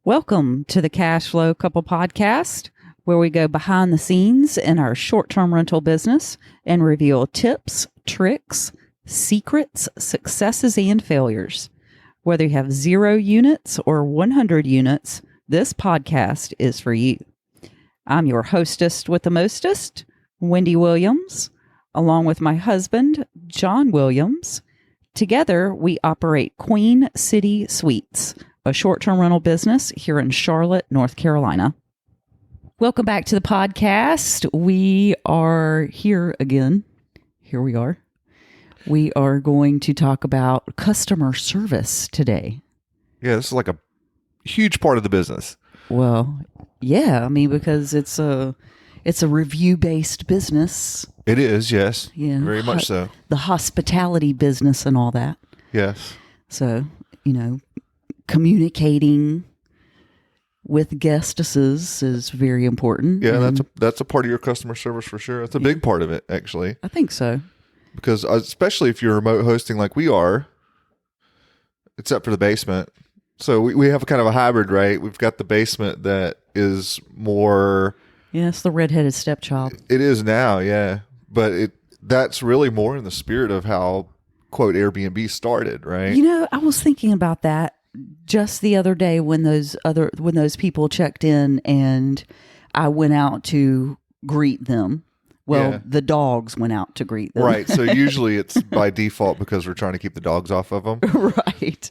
Welcome to the Cash Flow Couple Podcast, where we go behind the scenes in our short-term rental business and reveal tips, tricks, secrets, successes, and failures. Whether you have 0 units or 100 units, this podcast is for you. I'm your hostess with the mostest, Wendy Williams, along with my husband, John Williams. Together, we operate Queen City Suites, a short-term rental business here in Charlotte, North Carolina. Welcome back to the podcast. We are here again. Here we are. We are going to talk about customer service today. Yeah, this is like a huge part of the business. Well, yeah, because it's a review-based business. It is, yes. Yeah. Very much so. The hospitality business and all that. Yes. So, communicating with guestesses is very important. Yeah, that's a part of your customer service for sure. It's a big part of it, actually. I think so. Because especially if you're remote hosting like we are, except for the basement. So we have kind of a hybrid, right? We've got the basement that is more... Yeah, it's the redheaded stepchild. It is now, yeah. But that's really more in the spirit of how, quote, Airbnb started, right? I was thinking about that just the other day when those people checked in and I went out to greet them. Well, yeah. The dogs went out to greet them. Right. So usually it's by default because we're trying to keep the dogs off of them. Right.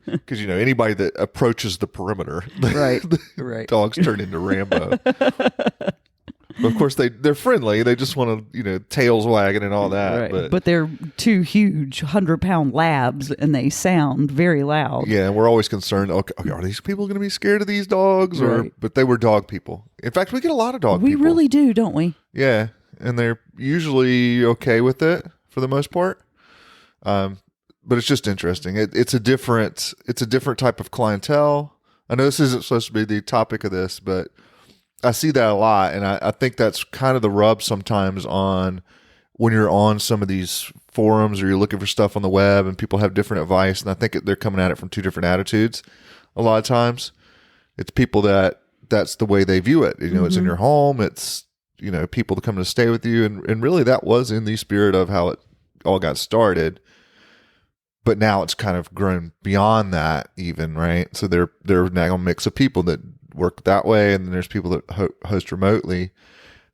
Because, anybody that approaches the perimeter, right. dogs turn into Rambo. Of course, they're friendly. They just want to, tails wagging and all that. Right. But they're 2 huge 100-pound labs, and they sound very loud. Yeah, and we're always concerned, okay, are these people going to be scared of these dogs? Right. But they were dog people. In fact, we get a lot of dog people. We really do, don't we? Yeah, and they're usually okay with it for the most part. But it's just interesting. It's a different type of clientele. I know this isn't supposed to be the topic of this, but I see that a lot, and I think that's kind of the rub sometimes on when you're on some of these forums or you're looking for stuff on the web and people have different advice, and I think they're coming at it from 2 different attitudes. A lot of times, it's people that's the way they view it. It's in your home. It's people that come to stay with you, and really that was in the spirit of how it all got started. But now it's kind of grown beyond that even, right? So they're now a mix of people that work that way, and then there's people that host remotely.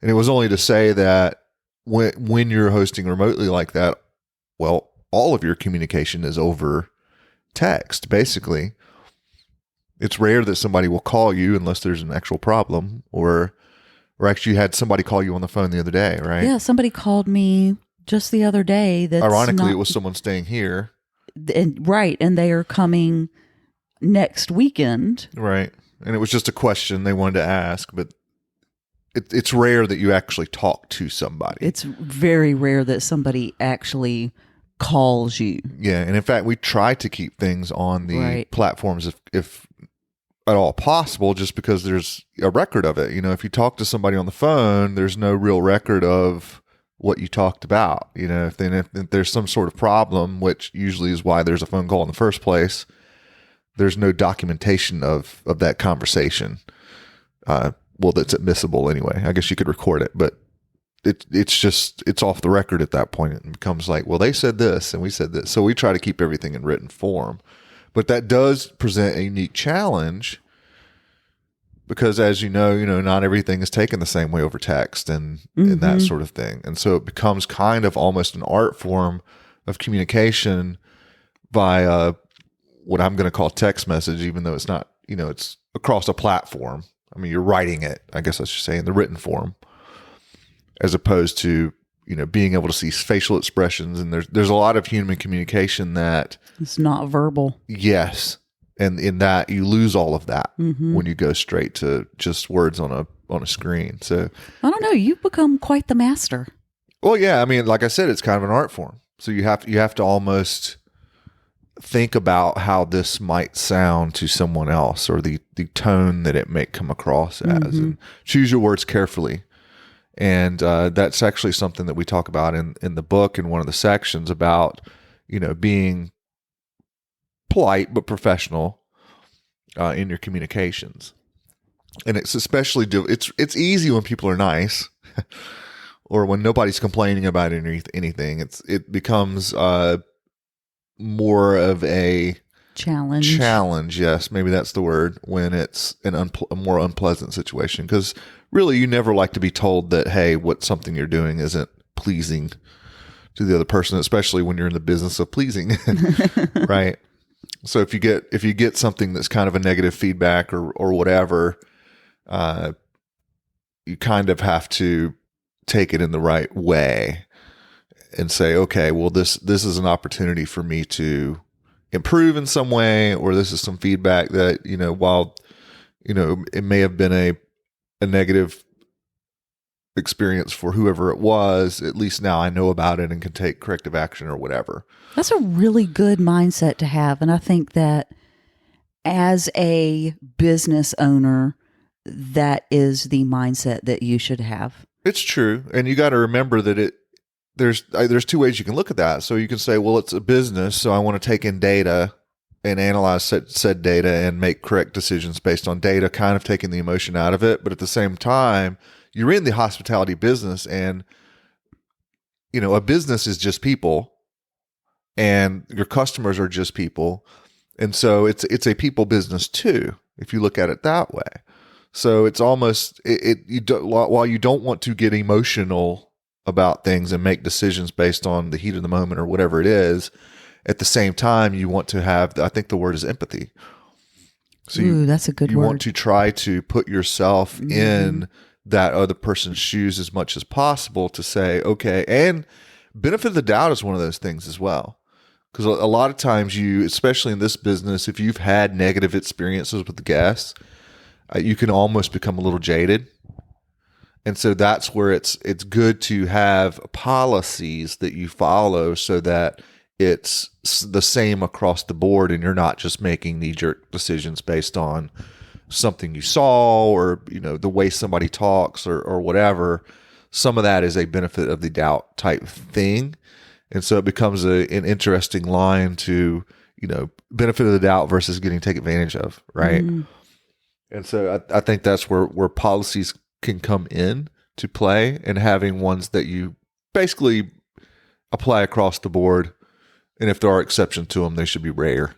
And it was only to say that when you're hosting remotely like that, well, all of your communication is over text, basically. It's rare that somebody will call you unless there's an actual problem, or actually you had somebody call you on the phone the other day, right? Yeah, somebody called me just the other day. Ironically, it was someone staying here. And they are coming next weekend. Right. And it was just a question they wanted to ask, but it's rare that you actually talk to somebody. It's very rare that somebody actually calls you. Yeah, and in fact, we try to keep things on the platforms if at all possible, just because there's a record of it. If you talk to somebody on the phone, there's no real record of what you talked about. If there's some sort of problem, which usually is why there's a phone call in the first place, there's no documentation of that conversation. That's admissible anyway. I guess you could record it, but it's off the record at that point. It becomes like, well, they said this and we said this. So we try to keep everything in written form. But that does present a unique challenge because, as not everything is taken the same way over text and that sort of thing. And so it becomes kind of almost an art form of communication by what I'm going to call text message, even though it's not, it's across a platform. You're writing it, I guess I should say, in the written form, as opposed to, being able to see facial expressions. And there's a lot of human communication that it's not verbal. Yes. And in that, you lose all of that when you go straight to just words on a screen. So I don't know. You've become quite the master. Well, yeah. Like I said, it's kind of an art form. So you have to almost think about how this might sound to someone else, or the tone that it may come across as, and choose your words carefully. And that's actually something that we talk about in the book in one of the sections about, being polite but professional, in your communications. And it's especially it's easy when people are nice, or when nobody's complaining about anything. It becomes more of a challenge. Yes, maybe that's the word, when it's a more unpleasant situation. Because really, you never like to be told that, hey, what something you're doing isn't pleasing to the other person, especially when you're in the business of pleasing, right? So if you get something that's kind of a negative feedback or whatever, you kind of have to take it in the right way and say, okay, well, this is an opportunity for me to improve in some way, or this is some feedback that, while, it may have been a negative experience for whoever it was, at least now I know about it and can take corrective action or whatever. That's a really good mindset to have. And I think that as a business owner, that is the mindset that you should have. It's true. And you got to remember that there's two ways you can look at that. So you can say, well, it's a business, so I want to take in data and analyze said data and make correct decisions based on data, kind of taking the emotion out of it. But at the same time, you're in the hospitality business, and, a business is just people, and your customers are just people. And so it's a people business too, if you look at it that way. So it's almost, while you don't want to get emotional about things and make decisions based on the heat of the moment or whatever it is, at the same time, you want to have, I think the word is empathy. So that's a good word. You want to try to put yourself in that other person's shoes as much as possible to say, okay, and benefit of the doubt is one of those things as well. Because a lot of times especially in this business, if you've had negative experiences with the guests, you can almost become a little jaded. And so that's where it's good to have policies that you follow so that it's the same across the board, and you're not just making knee-jerk decisions based on something you saw or, the way somebody talks or whatever. Some of that is a benefit of the doubt type thing. And so it becomes an interesting line to, benefit of the doubt versus getting taken advantage of, right? Mm. And so I think that's where policies can come in to play, and having ones that you basically apply across the board. And if there are exceptions to them, they should be rare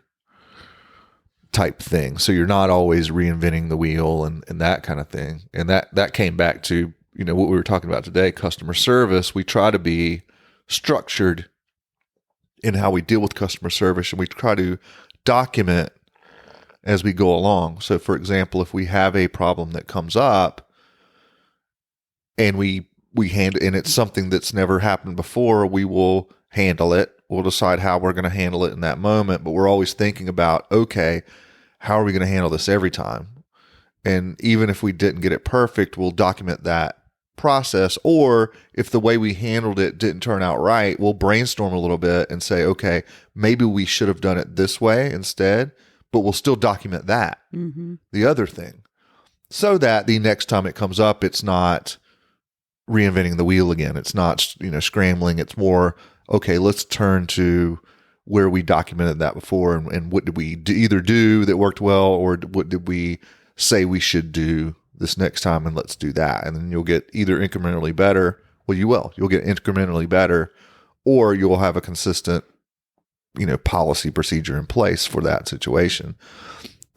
type thing. So you're not always reinventing the wheel and that kind of thing. And that came back to, what we were talking about today, customer service. We try to be structured in how we deal with customer service, and we try to document as we go along. So for example, if we have a problem that comes up and we handle, and it's something that's never happened before, we will handle it. We'll decide how we're going to handle it in that moment, but we're always thinking about, okay, how are we going to handle this every time? And even if we didn't get it perfect, we'll document that process. Or if the way we handled it didn't turn out right, we'll brainstorm a little bit and say, okay, maybe we should have done it this way instead, but we'll still document that, the other thing, so that the next time it comes up, it's not reinventing the wheel again. It's not, scrambling. It's more, okay, let's turn to where we documented that before, and what did we either do that worked well, or what did we say we should do this next time, and let's do that. And then you'll get either incrementally better. Well, you'll get incrementally better, or you'll have a consistent, policy procedure in place for that situation.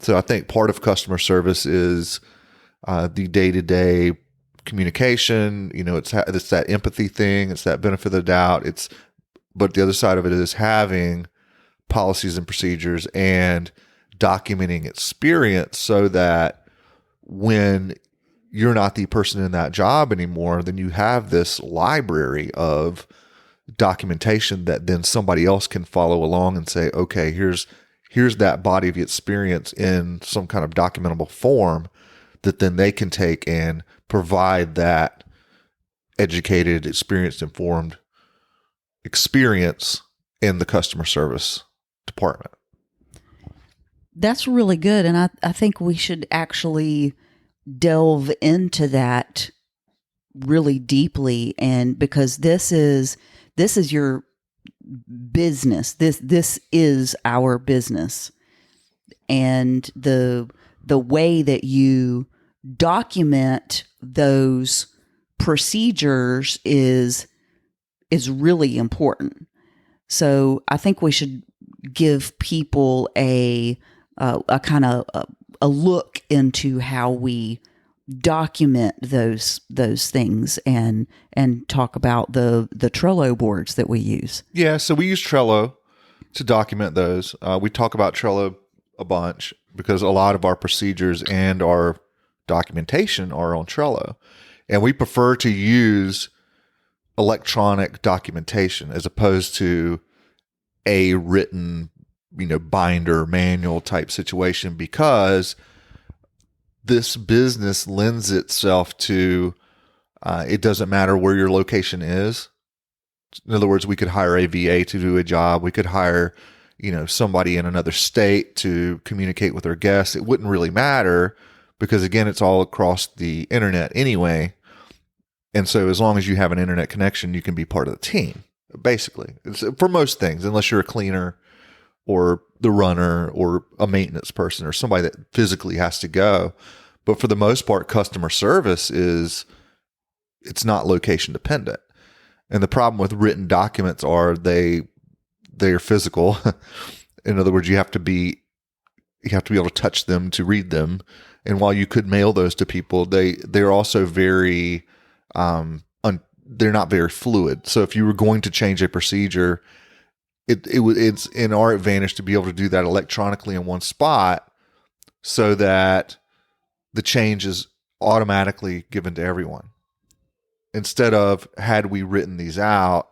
So I think part of customer service is the day-to-day communication. It's that empathy thing. It's that benefit of the doubt. But the other side of it is having policies and procedures and documenting experience, so that when you're not the person in that job anymore, then you have this library of documentation that then somebody else can follow along and say, okay, here's that body of experience in some kind of documentable form that then they can take and provide that educated, experienced, informed experience in the customer service department. That's really good. And I think we should actually delve into that really deeply. And because this is your business, this is our business. and the way that you document those procedures is really important. So I think we should give people a kind of a look into how we document those things and talk about the Trello boards that we use. Yeah, so we use Trello to document those. We talk about Trello a bunch because a lot of our procedures and our documentation are on Trello. And we prefer to use electronic documentation as opposed to a written, binder manual type situation, because this business lends itself to, it doesn't matter where your location is. In other words, we could hire a VA to do a job. We could hire, somebody in another state to communicate with their guests. It wouldn't really matter because, again, it's all across the internet anyway. And so as long as you have an internet connection, you can be part of the team, basically. It's for most things, unless you're a cleaner or the runner or a maintenance person or somebody that physically has to go. But for the most part, customer service it's not location dependent. And the problem with written documents are they're physical. In other words, you have to be able to touch them to read them. And while you could mail those to people, they're also very they're not very fluid. So if you were going to change a procedure, it's in our advantage to be able to do that electronically in one spot so that the change is automatically given to everyone. Instead of, had we written these out,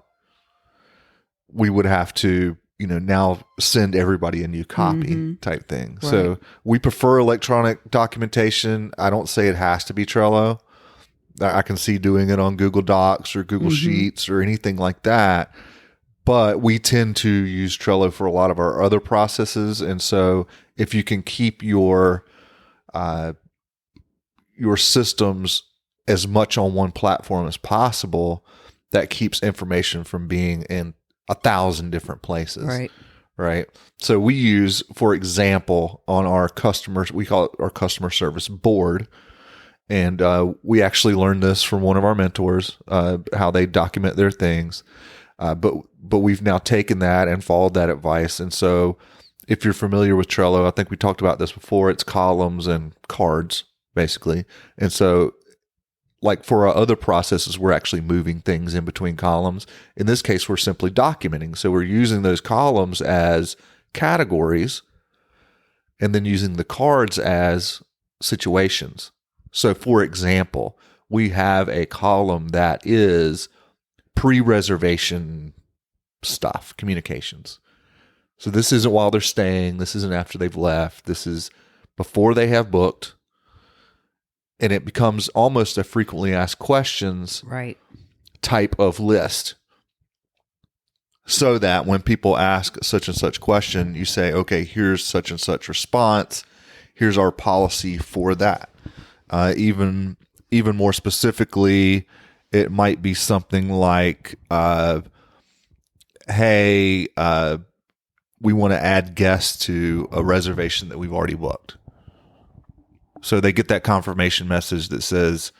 we would have to, now send everybody a new copy type thing. Right. So we prefer electronic documentation. I don't say it has to be Trello. I can see doing it on Google Docs or Google Sheets or anything like that. But we tend to use Trello for a lot of our other processes. And so if you can keep your systems as much on one platform as possible, that keeps information from being in 1,000 different places. Right. So we use, for example, on our customers, we call it our customer service board. And we actually learned this from one of our mentors, how they document their things. But we've now taken that and followed that advice. And so if you're familiar with Trello, I think we talked about this before, it's columns and cards, basically. And so like for our other processes, we're actually moving things in between columns. In this case, we're simply documenting. So we're using those columns as categories and then using the cards as situations. So for example, we have a column that is pre-reservation stuff, communications. So this isn't while they're staying. This isn't after they've left. This is before they have booked. And it becomes almost a frequently asked questions type of list. So that when people ask such and such question, you say, okay, here's such and such response. Here's our policy for that. Even more specifically, it might be something like, hey, we want to add guests to a reservation that we've already booked. So they get that confirmation message that says,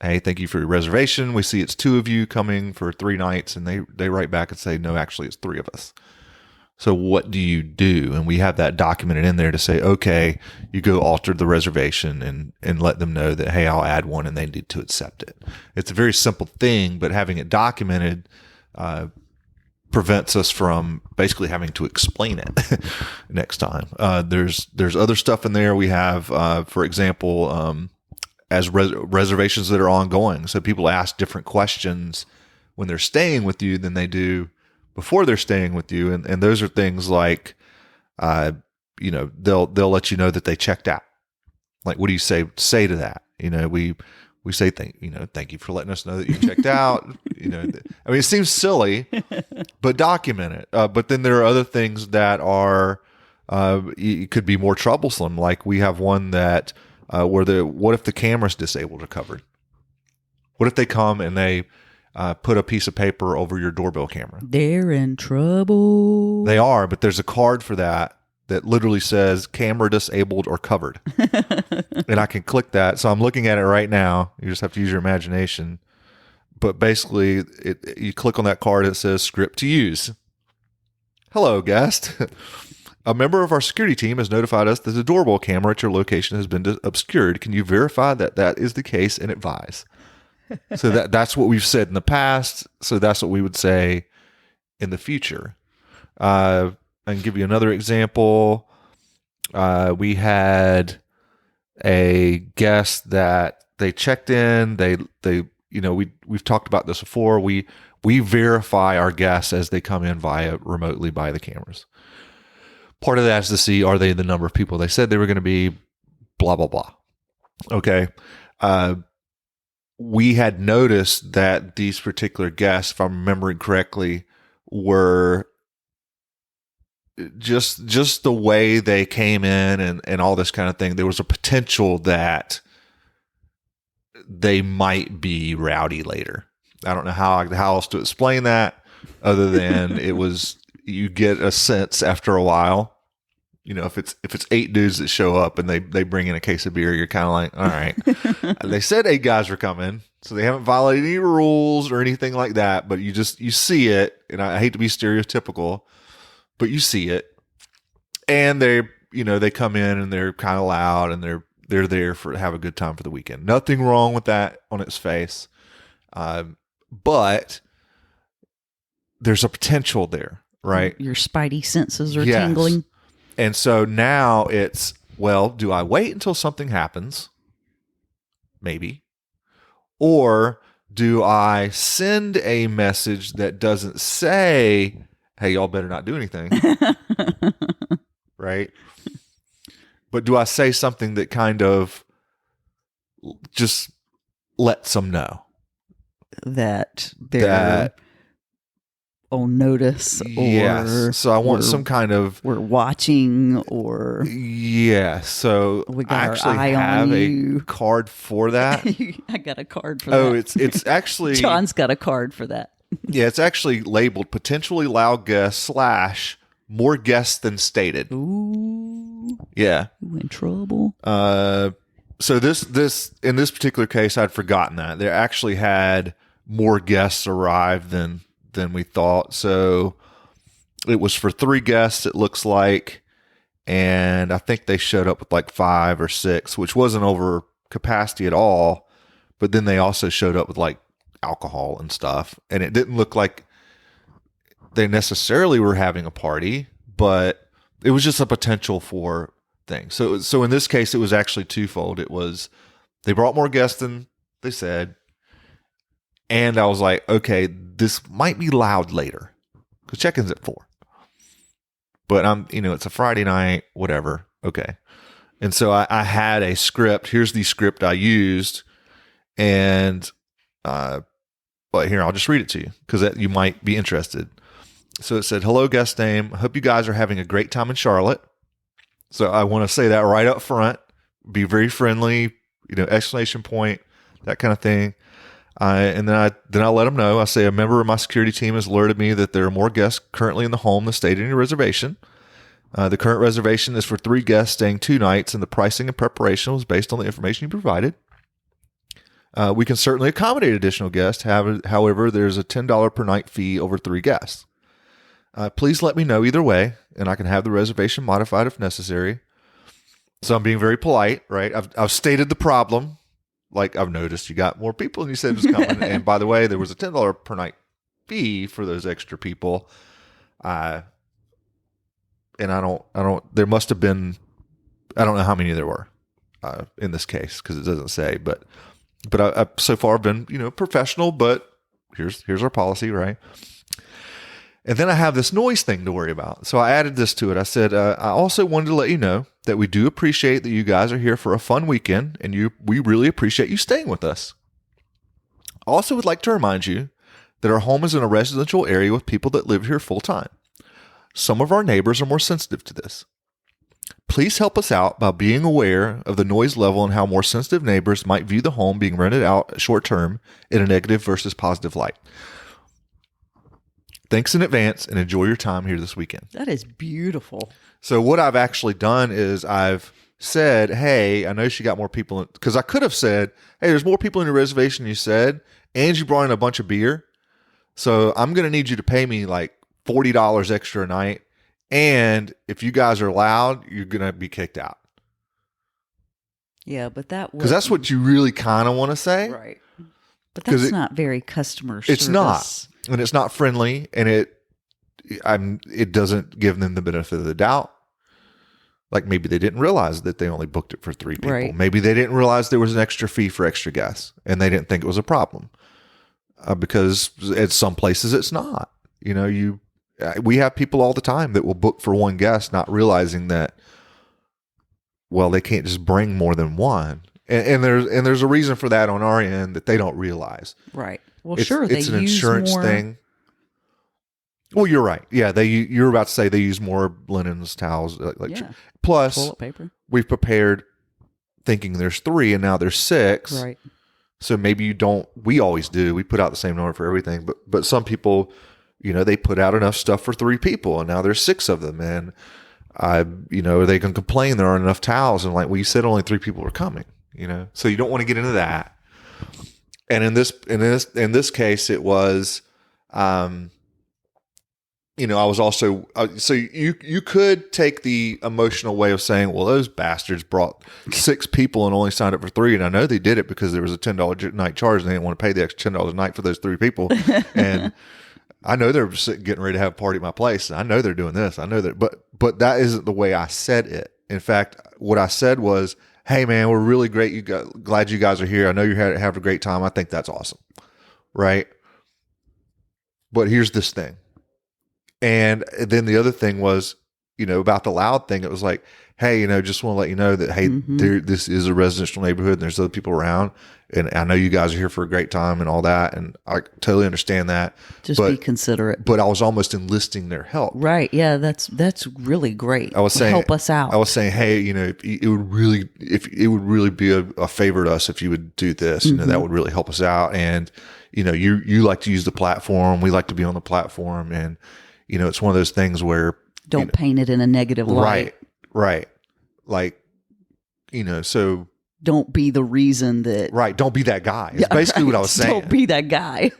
hey, thank you for your reservation. We see it's 2 of you coming for 3 nights. And they write back and say, no, actually, it's 3 of us. So what do you do? And we have that documented in there to say, okay, you go alter the reservation and let them know that, hey, I'll add one and they need to accept it. It's a very simple thing, but having it documented prevents us from basically having to explain it next time. There's other stuff in there. We have, for example, as reservations that are ongoing. So people ask different questions when they're staying with you than they do before they're staying with you. And those are things like, they'll let you know that they checked out. Like, what do you say to that? We say, thank you for letting us know that you checked out. It seems silly, but document it. But then there are other things that are, it could be more troublesome. Like we have one that, what if the camera's disabled or covered? What if they come and they put a piece of paper over your doorbell camera? They're in trouble. They are, but there's a card for that that literally says camera disabled or covered. And I can click that. So I'm looking at it right now. You just have to use your imagination. But basically, you click on that card, it says script to use. Hello, guest. A member of our security team has notified us that the doorbell camera at your location has been obscured. Can you verify that that is the case and advise? So that's what we've said in the past. So that's what we would say in the future. I can give you another example. We had a guest that they checked in. They we've talked about this before. We verify our guests as they come in remotely by the cameras. Part of that is to see, are they the number of people they said they were going to be, blah, blah, blah. Okay. We had noticed that these particular guests, if I'm remembering correctly, were just the way they came in and all this kind of thing. There was a potential that they might be rowdy later. I don't know how else to explain that other than you get a sense after a while. You know, if it's 8 dudes that show up and they bring in a case of beer, you're kind of like, all right. They said 8 guys were coming, so they haven't violated any rules or anything like that. But you see it, and I hate to be stereotypical, but you see it, and they come in and they're kind of loud and they're there to have a good time for the weekend. Nothing wrong with that on its face, but there's a potential there, right? Your spidey senses are tingling. And so now it's, well, do I wait until something happens? Maybe. Or do I send a message that doesn't say, hey, y'all better not do anything? Right? But do I say something that kind of just lets them know that they're on notice, or yes. So I want some kind of we're watching, or so we got I actually our eye have on a you. card for that. I got a card for that. Oh, it's actually John's got a card for that. Yeah, it's actually labeled potentially loud guests / more guests than stated. Ooh. Yeah. Ooh, in trouble. So this in this particular case, I'd forgotten that. They actually had more guests arrive than we thought. So it was for 3 guests, it looks like. And I think they showed up with like 5 or 6, which wasn't over capacity at all. But then they also showed up with like alcohol and stuff. And it didn't look like they necessarily were having a party, but it was just a potential for things. So in this case, it was actually twofold. It was, they brought more guests than they said. And I was like, okay, this might be loud later because check-in's at 4. But it's a Friday night, whatever. Okay. And so I had a script. Here's the script I used. And, but here, I'll just read it to you because you might be interested. So it said, hello, guest name. I hope you guys are having a great time in Charlotte. So I want to say that right up front. Be very friendly, exclamation point, that kind of thing. And then I let them know. I say, a member of my security team has alerted me that there are more guests currently in the home than stated in your reservation. The current reservation is for 3 guests staying 2 nights, and the pricing and preparation was based on the information you provided. We can certainly accommodate additional guests. However, there's a $10 per night fee over 3 guests. Please let me know either way, and I can have the reservation modified if necessary. So I'm being very polite, right? I've stated the problem. Like, I've noticed you got more people than you said was coming. And by the way, there was a $10 per night fee for those extra people. And there must have been, I don't know how many there were in this case because it doesn't say. But I so far been, professional, but here's our policy, right? And then I have this noise thing to worry about. So I added this to it. I said, I also wanted to let you know that we do appreciate that you guys are here for a fun weekend, and we really appreciate you staying with us. I also would like to remind you that our home is in a residential area with people that live here full time. Some of our neighbors are more sensitive to this. Please help us out by being aware of the noise level and how more sensitive neighbors might view the home being rented out short term in a negative versus positive light. thanks in advance and enjoy your time here this weekend. That is beautiful. So what I've actually done is I've said, hey, I know she got more people because I could have said, hey, there's more people in your reservation than you said, and you brought in a bunch of beer. So I'm going to need you to pay me like $40 extra a night. And if you guys are loud, you're going to be kicked out. Yeah, but because that's what you really kind of want to say. Right. But that's not very customer service. It's not. And it's not friendly. And it doesn't give them the benefit of the doubt. Like maybe they didn't realize that they only booked it for 3 people. Right. Maybe they didn't realize there was an extra fee for extra guests and they didn't think it was a problem because at some places it's not. You know, we have people all the time that will book for one guest, not realizing that, well, they can't just bring more than one. And there's a reason for that on our end that they don't realize. Right. Well, it's sure. They an use insurance more thing. Well, you're right. Yeah, you're about to say they use more linens, towels, plus toilet paper. We've prepared thinking there's 3 and now there's 6. Right. So maybe you don't. We always do. We put out the same number for everything, but some people, you know, they put out enough stuff for 3 people and now there's 6 of them, and they can complain there aren't enough towels, and like, well, you said only 3 people were coming, you know, so you don't want to get into that. And in this case, it was, I was also, so you could take the emotional way of saying, well, those bastards brought 6 people and only signed up for 3. And I know they did it because there was a $10 a night charge and they didn't want to pay the extra $10 a night for those 3 people. And I know they're getting ready to have a party at my place. I know they're doing this. I know that, but that isn't the way I said it. In fact, what I said was, hey man, we're really great. Glad you guys are here. I know you're having a great time. I think that's awesome. Right. But here's this thing. And then the other thing was, about the loud thing. It was like, hey, just want to let you know that, hey, this is a residential neighborhood and there's other people around. And I know you guys are here for a great time and all that. And I totally understand that. Just be considerate. But I was almost enlisting their help. Right. Yeah. That's really great. I was saying, help us out. I was saying, hey, it would really be a favor to us if you would do this. That would really help us out. And, you like to use the platform. We like to be on the platform. And, it's one of those things where don't paint it in a negative light. Right. Like, so don't be the reason that. Right. Don't be that guy. It's basically what I was saying. Don't be that guy.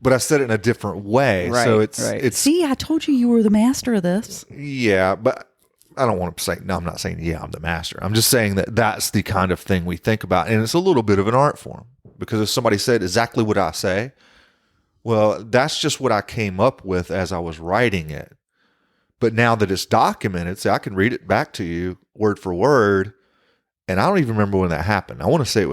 But I said it in a different way. Right, so it's. See, I told you were the master of this. Yeah, but I don't want to say, no, I'm not saying, yeah, I'm the master. I'm just saying that that's the kind of thing we think about. And it's a little bit of an art form because if somebody said exactly what I say, well, that's just what I came up with as I was writing it. But now that it's documented, so I can read it back to you word for word. And I don't even remember when that happened. I want to say it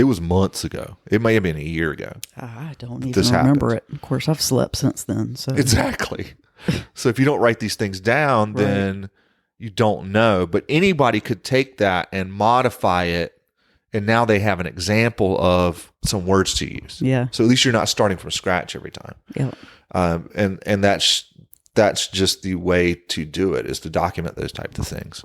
was months ago. It may have been a year ago. I don't even remember it. Of course, I've slept since then. So exactly. So if you don't write these things down, then you don't know. But anybody could take that and modify it. And now they have an example of some words to use. Yeah. So at least you're not starting from scratch every time. Yeah. And that's just the way to do it, is to document those types of things.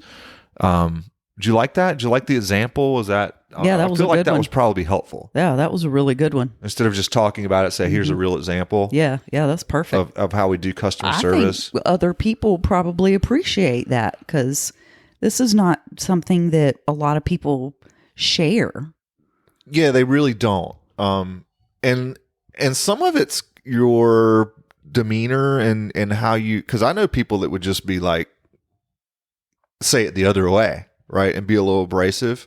Did you like that? Did you like the example? Was that? Yeah, that was a good one. I feel like that was probably helpful. Yeah, that was a really good one. Instead of just talking about it, say, here's a real example. Yeah, that's perfect. Of how we do customer service. I think other people probably appreciate that because this is not something that a lot of people share. Yeah, they really don't. And some of it's your demeanor and how you, because I know people that would just be like, say it the other way, right? And be a little abrasive.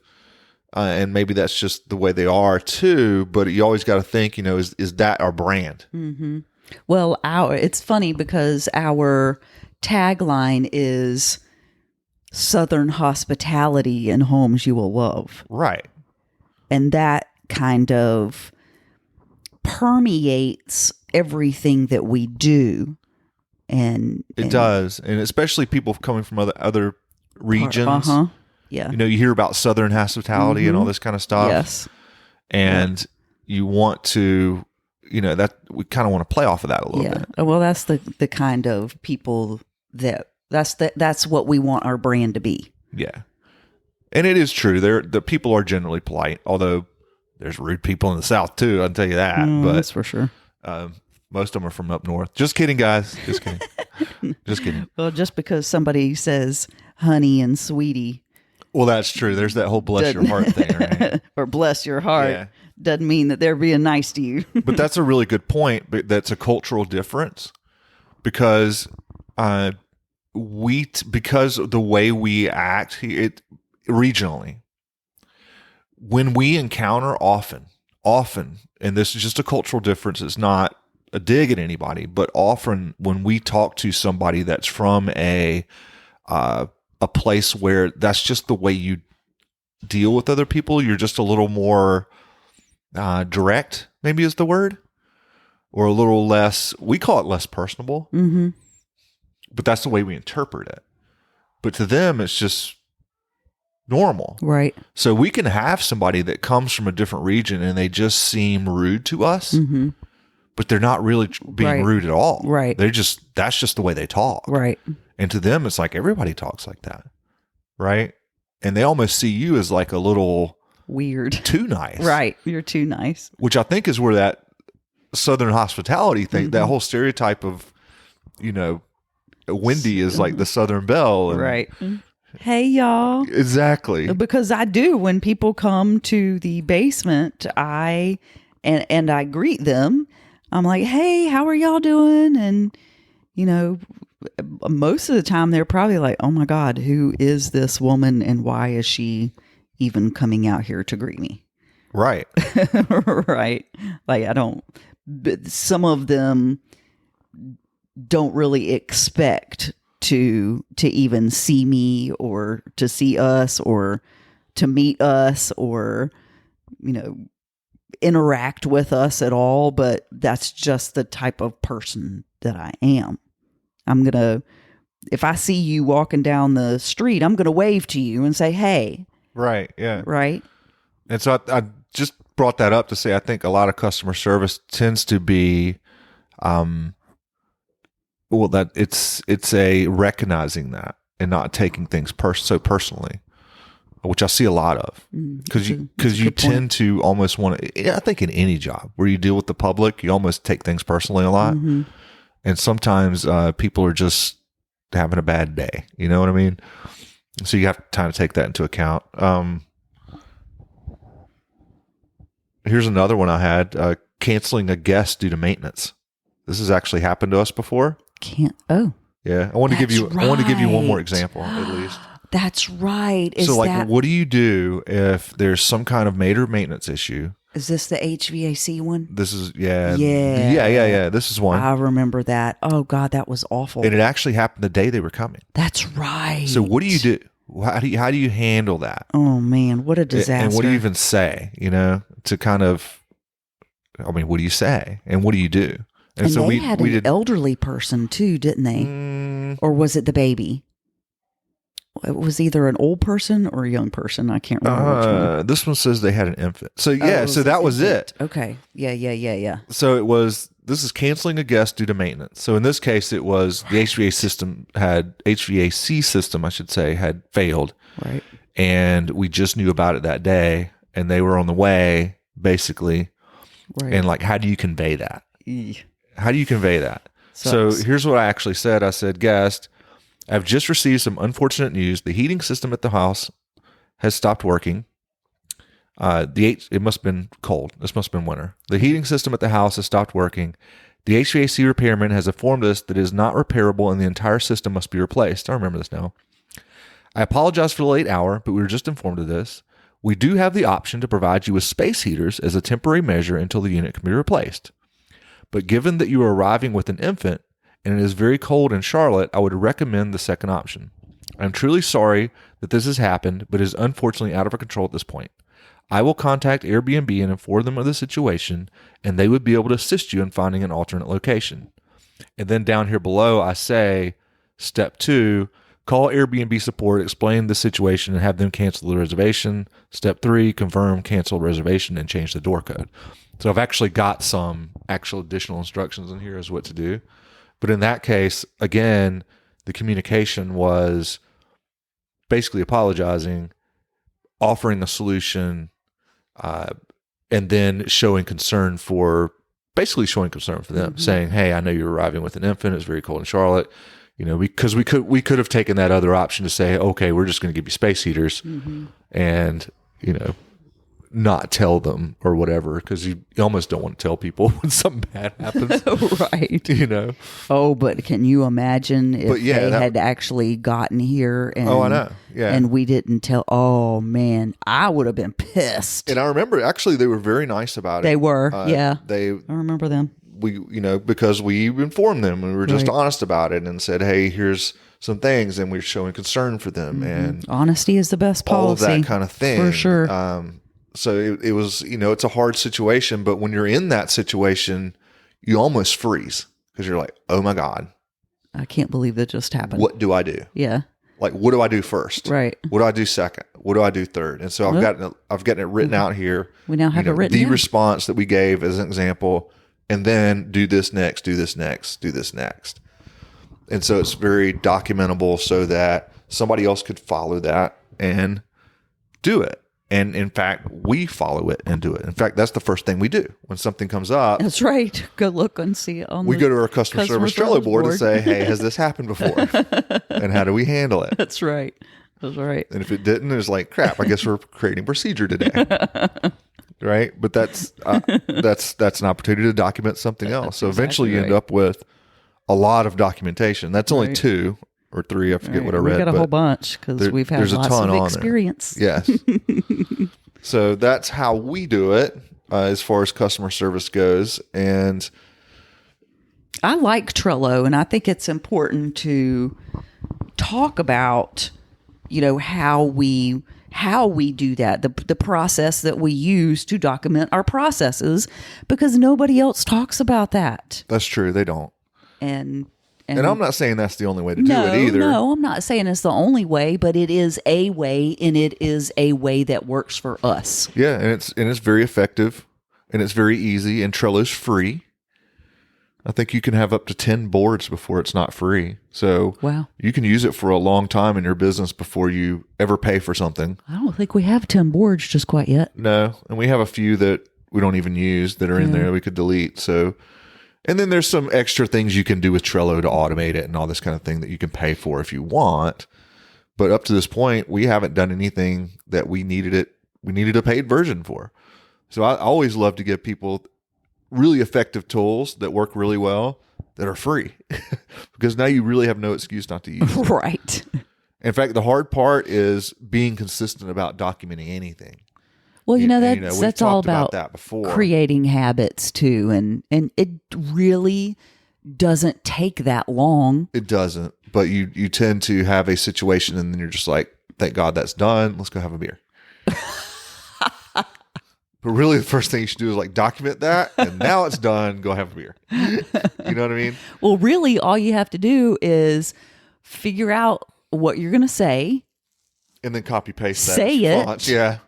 And maybe that's just the way they are too. But you always got to think, is that our brand? Mm-hmm. Well, it's funny because our tagline is Southern hospitality and homes you will love. Right. And that kind of permeates everything that we do. And it does. And especially people coming from other regions. Yeah. You hear about Southern hospitality and all this kind of stuff. Yes. And you want to, that we kind of want to play off of that a little bit. Well, that's the kind of people that's what we want our brand to be. Yeah. And it is true. The people are generally polite, although there's rude people in the South too. I'll tell you that. But that's for sure. Most of them are from up north. Just kidding, guys. Just kidding. Just kidding. Well, just because somebody says honey and sweetie. Well, that's true. There's that whole bless your heart thing, right? Or bless your heart doesn't mean that they're being nice to you. But that's a really good point. But that's a cultural difference because because of the way we act regionally, when we encounter often, and this is just a cultural difference. It's not a dig at anybody, but often when we talk to somebody that's from a place where that's just the way you deal with other people, you're just a little more direct, maybe is the word, or a little less, we call it less personable, but that's the way we interpret it. But to them, it's just normal. Right. So we can have somebody that comes from a different region and they just seem rude to us, but they're not really being rude at all. Right. That's just the way they talk. Right. And to them, it's like everybody talks like that. Right. And they almost see you as like a little weird, too nice. Right. You're too nice. Which I think is where that Southern hospitality thing, that whole stereotype of, Wendy is like the Southern Belle. And, right. Hey, y'all. Exactly. Because I do. When people come to the basement, I greet them. I'm like, hey, how are y'all doing? And, most of the time they're probably like, oh my God, who is this woman and why is she even coming out here to greet me? Right. Right. Like some of them don't really expect to even see me or to see us or to meet us or, interact with us at all. But that's just the type of person that I am. If I see you walking down the street, I'm going to wave to you and say, hey. Right. Yeah. Right. And so I just brought that up to say, I think a lot of customer service tends to be, that it's a recognizing that and not taking things so personally, which I see a lot of because you tend to almost want to, I think in any job where you deal with the public, you almost take things personally a lot. And sometimes people are just having a bad day. You know what I mean? So you have to kind of take that into account. Here's another one I had, canceling a guest due to maintenance. This has actually happened to us before. Yeah. I want to give you one more example at least. That's right. What do you do if there's some kind of major maintenance issue? Is this the HVAC one? This is, yeah. This is one. I remember that. Oh God, that was awful. And it actually happened the day they were coming. That's right. So what do you do? How do you handle that? Oh man, what a disaster. And what do you even say, to kind of, what do you say? And what do you do? And so they had an elderly person too, didn't they? Or was it the baby? It was either an old person or a young person. I can't remember which one. This one says they had an infant. So so that was it. Okay. Yeah. So this is canceling a guest due to maintenance. So in this case, it was the HVAC system, I should say, had failed. Right. And we just knew about it that day and they were on the way basically. Right. And like, how do you convey that? How do you convey that? So here's what I actually said. I said, guest, I've just received some unfortunate news. The heating system at the house has stopped working. It must have been cold. This must have been winter. The heating system at the house has stopped working. The HVAC repairman has informed us that it is not repairable and the entire system must be replaced. I remember this now. I apologize for the late hour, but we were just informed of this. We do have the option to provide you with space heaters as a temporary measure until the unit can be replaced. But given that you are arriving with an infant, and it is very cold in Charlotte, I would recommend the second option. I'm truly sorry that this has happened, but it is unfortunately out of our control at this point. I will contact Airbnb and inform them of the situation, and they would be able to assist you in finding an alternate location. And then down here below, I say, step 2, call Airbnb support, explain the situation, and have them cancel the reservation. Step 3, confirm, cancel reservation, and change the door code. So I've actually got some actual additional instructions in here as what to do. But in that case, again, the communication was basically apologizing, offering a solution, and then showing concern for basically showing concern for them, saying, "Hey, I know you're arriving with an infant. It's very cold in Charlotte. Because we could have taken that other option to say, okay, we're just going to give you space heaters, and not tell them or whatever, because you almost don't want to tell people when something bad happens, right? Oh, but can you imagine if they had actually gotten here? And, I know, yeah, and we didn't tell. Oh man, I would have been pissed. And I remember actually they were very nice about it. They were, yeah. I remember them. We, because we informed them and we were just honest about it and said, hey, here's some things, and we're showing concern for them, and honesty is the best policy. All of that kind of thing, for sure. So it was, it's a hard situation, but when you're in that situation, you almost freeze because you're like, oh my God, I can't believe that just happened. What do I do? Yeah. Like, what do I do first? Right. What do I do second? What do I do third? And so I've gotten it written out here. We now have it written the down. response that we gave as an example, and then do this next, do this next, do this next. And so it's very documentable so that somebody else could follow that and do it. And in fact, we follow it and do it. In fact, that's the first thing we do when something comes up. That's right. Go look and see it on we go to our customer service Trello board and say, hey, has this happened before? And how do we handle it? That's right. That's right. And if it didn't, it's like, crap, I guess we're creating procedure today. Right? But that's an opportunity to document something else. So eventually you end up with a lot of documentation. That's only 2 or 3. I forget what I read. We got a whole bunch because we've had lots of experience. Yes. So that's how we do it as far as customer service goes. And I like Trello, and I think it's important to talk about, how we do that, the process that we use to document our processes, because nobody else talks about that. That's true. They don't. And I'm not saying that's the only way to do it either. No, I'm not saying it's the only way, but it is a way, and it is a way that works for us. Yeah, and it's very effective, and it's very easy, and Trello's free. I think you can have up to 10 boards before it's not free. So wow, you can use it for a long time in your business before you ever pay for something. I don't think we have 10 boards just quite yet. No, and we have a few that we don't even use that are in there we could delete. So, and then there's some extra things you can do with Trello to automate it and all this kind of thing that you can pay for if you want. But up to this point, we haven't done anything that we needed a paid version for. So I always love to give people really effective tools that work really well that are free because now you really have no excuse not to use them. Right. In fact, the hard part is being consistent about documenting anything. Well, that's all about that before. Creating habits too. And it really doesn't take that long. It doesn't, but you tend to have a situation and then you're just like, thank God that's done. Let's go have a beer. But really the first thing you should do is like document that, and now it's done, go have a beer. You know what I mean? Well, really all you have to do is figure out what you're going to say. And then copy paste that. Say it. Font. Yeah.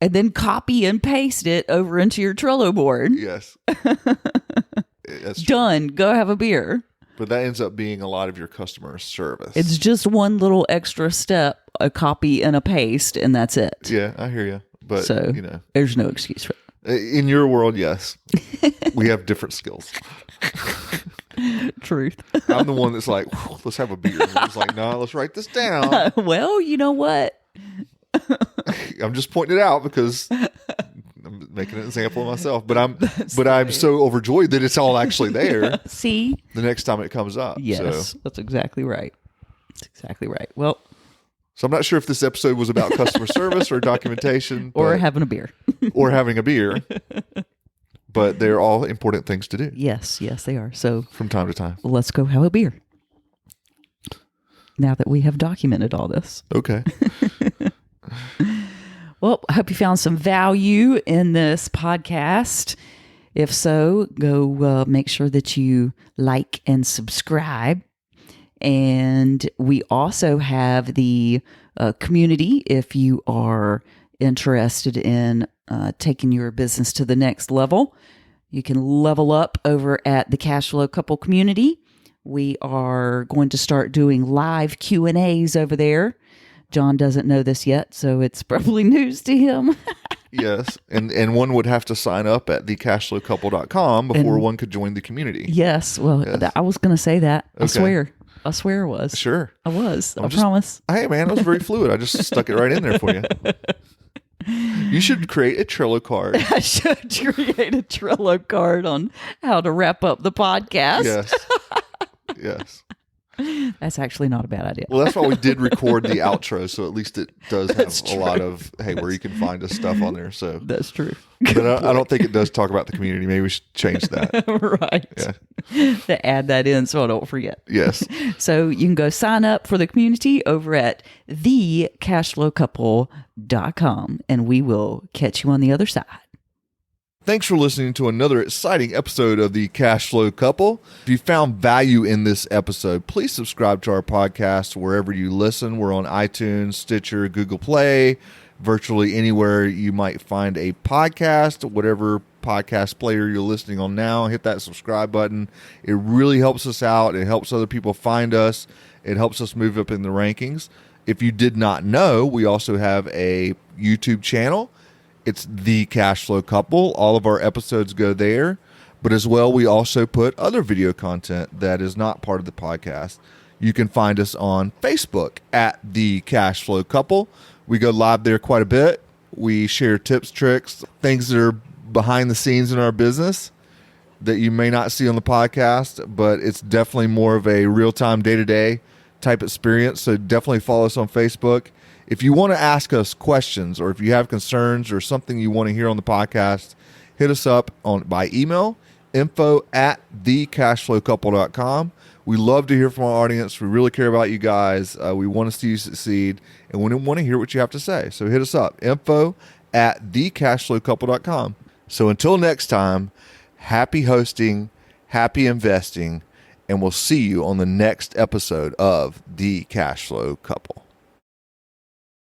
And then copy and paste it over into your Trello board. Yes. That's true. Done. Go have a beer. But that ends up being a lot of your customer service. It's just one little extra step, a copy and a paste, and that's it. Yeah, I hear you. But, so, there's no excuse for it. In your world, yes. We have different skills. Truth. I'm the one that's like, let's have a beer. And it's like, no, let's write this down. Well, you know what? I'm just pointing it out because I'm making an example of myself. But I'm so overjoyed that it's all actually there. See? The next time it comes up. Yes, so. That's exactly right. That's exactly right. Well, so I'm not sure if this episode was about customer service or documentation. Or having a beer. Or having a beer. But they're all important things to do. Yes, they are. So from time to time. Let's go have a beer. Now that we have documented all this. Okay. Well, I hope you found some value in this podcast. If so, go make sure that you like and subscribe. And we also have the community if you are interested in taking your business to the next level. You can level up over at the Cashflow Couple community. We are going to start doing live Q&As over there. John doesn't know this yet, so it's probably news to him. Yes. And one would have to sign up at thecashflowcouple.com before one could join the community. Yes. Well, Yes. I was going to say that. I Okay. swear. I swear it was. Sure. I was. I I'm just- promise. Hey, man, it was very fluid. I just stuck it right in there for you. You should create a Trello card. I should create a Trello card on how to wrap up the podcast. Yes. Yes. That's actually not a bad idea. Well, that's why we did record the outro, so at least it does have a lot of, hey, where you can find us stuff on there. So, That's true. but I don't think it does talk about the community. Maybe we should change that. Right. Yeah. To add that in so I don't forget. Yes. So you can go sign up for the community over at thecashflowcouple.com, and we will catch you on the other side. Thanks for listening to another exciting episode of the Cash Flow Couple. If you found value in this episode, please subscribe to our podcast wherever you listen. We're on iTunes, Stitcher, Google Play, virtually anywhere you might find a podcast, whatever podcast player you're listening on now. Hit that subscribe button. It really helps us out. It helps other people find us. It helps us move up in the rankings. If you did not know, we also have a YouTube channel. It's The Cash Flow Couple. All of our episodes go there. But as well, we also put other video content that is not part of the podcast. You can find us on Facebook at The Cash Flow Couple. We go live there quite a bit. We share tips, tricks, things that are behind the scenes in our business that you may not see on the podcast, but it's definitely more of a real-time, day-to-day type experience. So definitely follow us on Facebook. If you want to ask us questions or if you have concerns or something you want to hear on the podcast, hit us up by email, info@thecashflowcouple.com. We love to hear from our audience. We really care about you guys. We want to see you succeed, and we want to hear what you have to say. So hit us up, info@thecashflowcouple.com. So until next time, happy hosting, happy investing, and we'll see you on the next episode of The Cash Flow Couple.